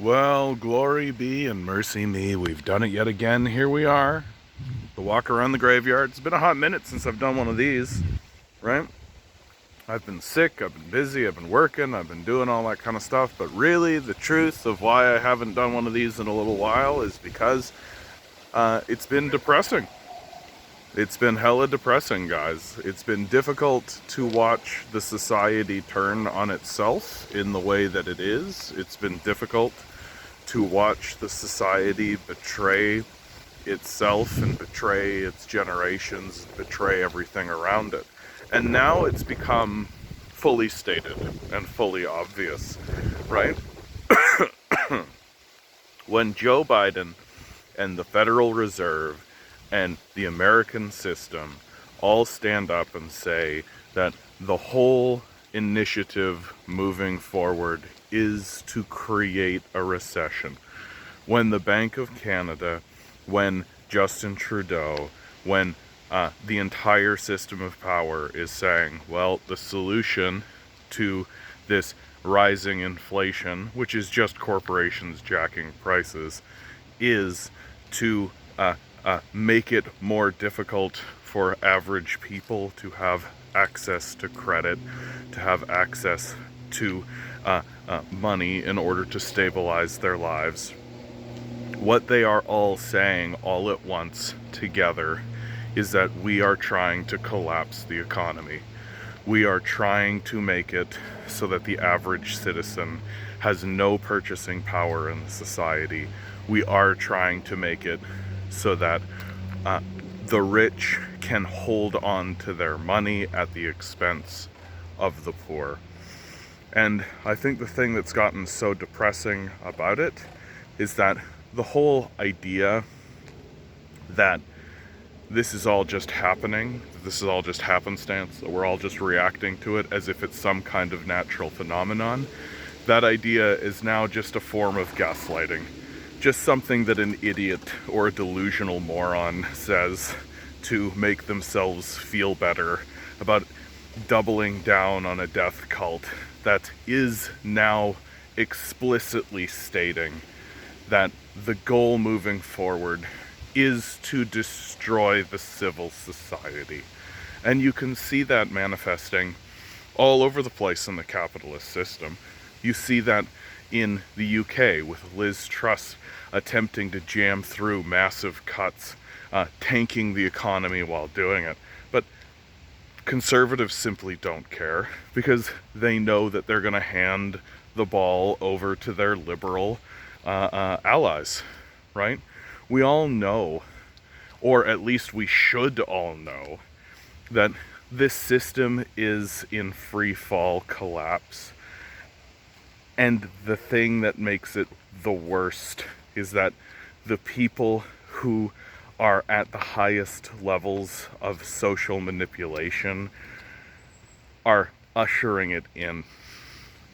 Well, glory be and mercy me. We've done it yet again. Here we are. The walk around the graveyard. It's been a hot minute since I've done one of these, right? I've been sick, I've been busy, I've been working, I've been doing all that kind of stuff. But really, the truth of why I haven't done one of these in a little while is because it's been depressing. It's been hella depressing, guys. It's been difficult to watch the society turn on itself in the way that it is. It's been difficult to watch the society betray itself and betray its generations, betray everything around it. And now it's become fully stated and fully obvious, right? When Joe Biden and the Federal Reserve and the American system all stand up and say that the whole initiative moving forward is to create a recession. When the Bank of Canada, when Justin Trudeau, when the entire system of power is saying, well, the solution to this rising inflation, which is just corporations jacking prices, is to make it more difficult for average people to have access to credit, to have access to money in order to stabilize their lives. What they are all saying all at once together is that we are trying to collapse the economy. We are trying to make it so that the average citizen has no purchasing power in the society. We are trying to make it so that the rich can hold on to their money at the expense of the poor. And I think the thing that's gotten so depressing about it is that the whole idea that this is all just happening, this is all just happenstance, that we're all just reacting to it as if it's some kind of natural phenomenon, that idea is now just a form of gaslighting. Just something that an idiot or a delusional moron says to make themselves feel better about doubling down on a death cult that is now explicitly stating that the goal moving forward is to destroy the civil society. And you can see that manifesting all over the place in the capitalist system. You see that in the UK with Liz Truss attempting to jam through massive cuts, tanking the economy while doing it. But conservatives simply don't care because they know that they're going to hand the ball over to their liberal allies, right? We all know, or at least we should all know, that this system is in free fall collapse. And the thing that makes it the worst is that the people who are at the highest levels of social manipulation are ushering it in.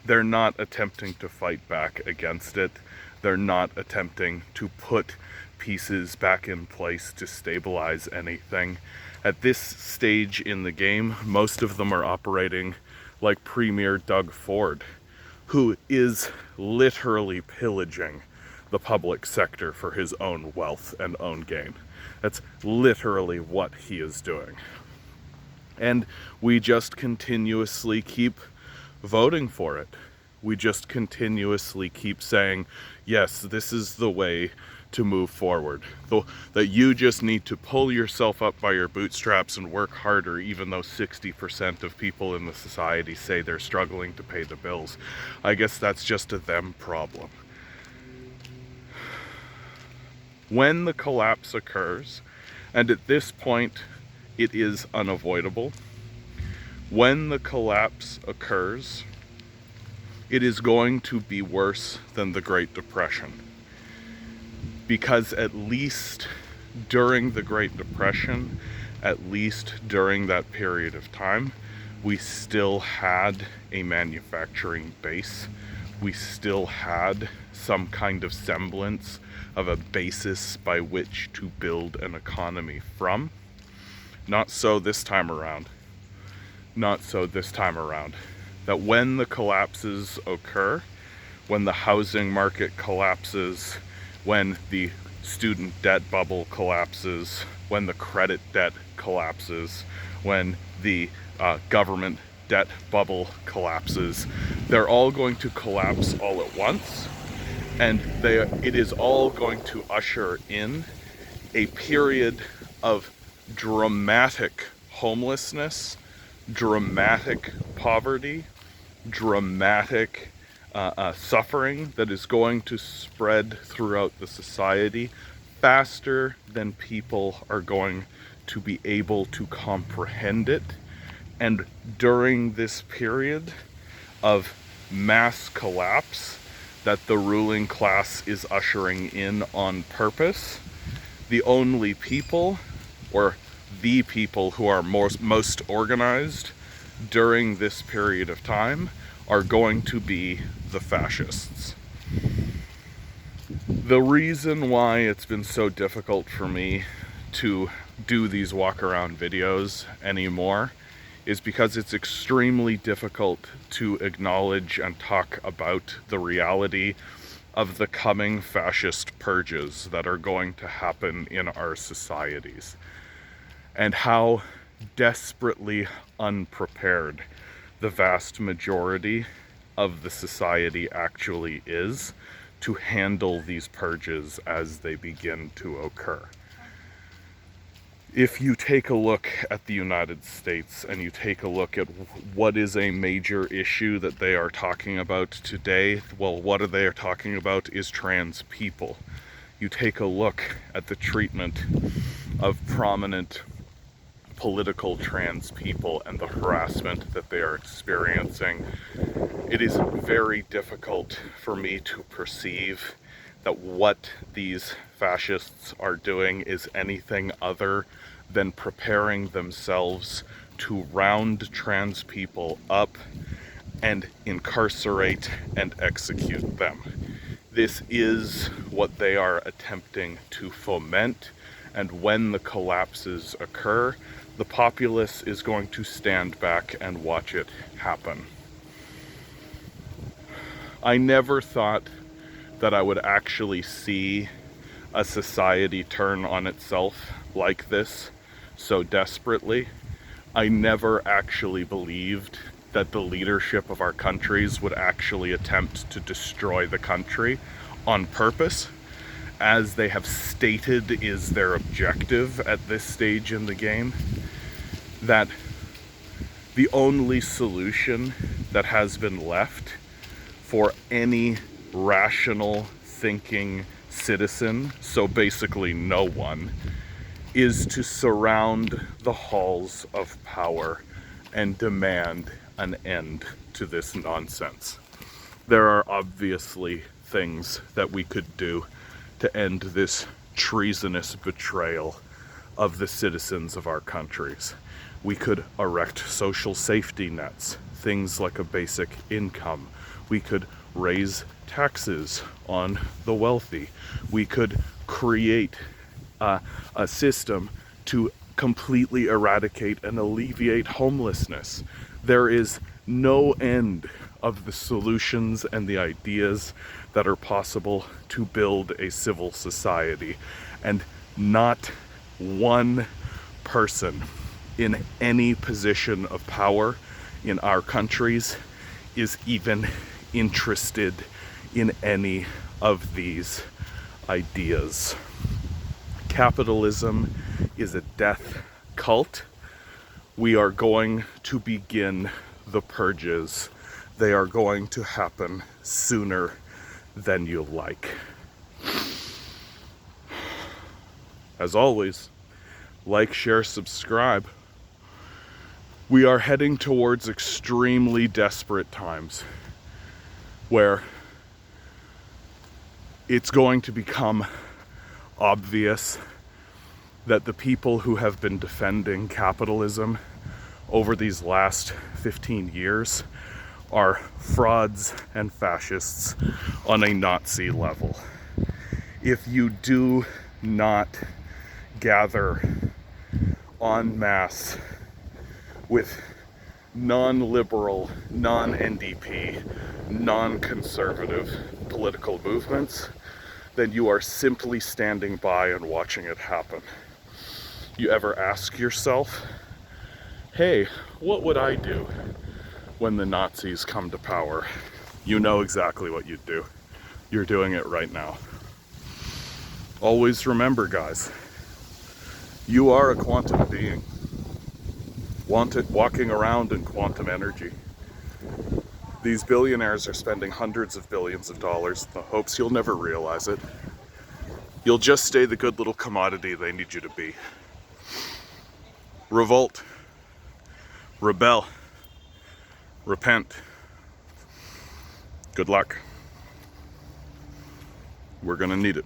They're not attempting to fight back against it. They're not attempting to put pieces back in place to stabilize anything. At this stage in the game, most of them are operating like Premier Doug Ford, who is literally pillaging the public sector for his own wealth and own gain. That's literally what he is doing. And we just continuously keep voting for it. We just continuously keep saying, yes, this is the way to move forward. That you just need to pull yourself up by your bootstraps and work harder, even though 60% of people in the society say they're struggling to pay the bills. I guess that's just a them problem. When the collapse occurs, and at this point it is unavoidable, when the collapse occurs, it is going to be worse than the Great Depression. Because at least during the Great Depression, at least during that period of time, we still had a manufacturing base. We still had some kind of semblance of a basis by which to build an economy from. Not so this time around. Not so this time around. That when the collapses occur, when the housing market collapses, when the student debt bubble collapses, when the credit debt collapses, when the government debt bubble collapses. They're all going to collapse all at once, and it is all going to usher in a period of dramatic homelessness, dramatic poverty, dramatic suffering that is going to spread throughout the society faster than people are going to be able to comprehend it. And during this period of mass collapse that the ruling class is ushering in on purpose, the only people, or the people who are most organized during this period of time, are going to be the fascists. The reason why it's been so difficult for me to do these walk around videos anymore is because it's extremely difficult to acknowledge and talk about the reality of the coming fascist purges that are going to happen in our societies, and how desperately unprepared the vast majority of the society actually is to handle these purges as they begin to occur. If you take a look at the United States and you take a look at what is a major issue that they are talking about today, well, what are they talking about is trans people. You take a look at the treatment of prominent political trans people and the harassment that they are experiencing. It is very difficult for me to perceive that what these fascists are doing is anything other than preparing themselves to round trans people up and incarcerate and execute them. This is what they are attempting to foment, and when the collapses occur, the populace is going to stand back and watch it happen. I never thought that I would actually see a society turn on itself like this so desperately. I never actually believed that the leadership of our countries would actually attempt to destroy the country on purpose, as they have stated is their objective at this stage in the game. That the only solution that has been left for any rational thinking citizen, so basically no one, is to surround the halls of power and demand an end to this nonsense. There are obviously things that we could do to end this treasonous betrayal of the citizens of our countries. We could erect social safety nets, things like a basic income. We could raise taxes on the wealthy. We could create a system to completely eradicate and alleviate homelessness. There is no end of the solutions and the ideas that are possible to build a civil society, and not one person in any position of power in our countries is even interested in any of these ideas. Capitalism is a death cult. We are going to begin the purges. They are going to happen sooner than you like. As always, like, share, subscribe. We are heading towards extremely desperate times where it's going to become obvious that the people who have been defending capitalism over these last 15 years are frauds and fascists on a Nazi level. If you do not gather en masse with non-liberal, non-NDP, non-conservative political movements, then you are simply standing by and watching it happen. You ever ask yourself, hey, what would I do when the Nazis come to power? You know exactly what you'd do. You're doing it right now. Always remember, guys, you are a quantum being, walking around in quantum energy. These billionaires are spending hundreds of billions of dollars in the hopes you'll never realize it. You'll just stay the good little commodity they need you to be. Revolt. Rebel. Repent. Good luck. We're gonna need it.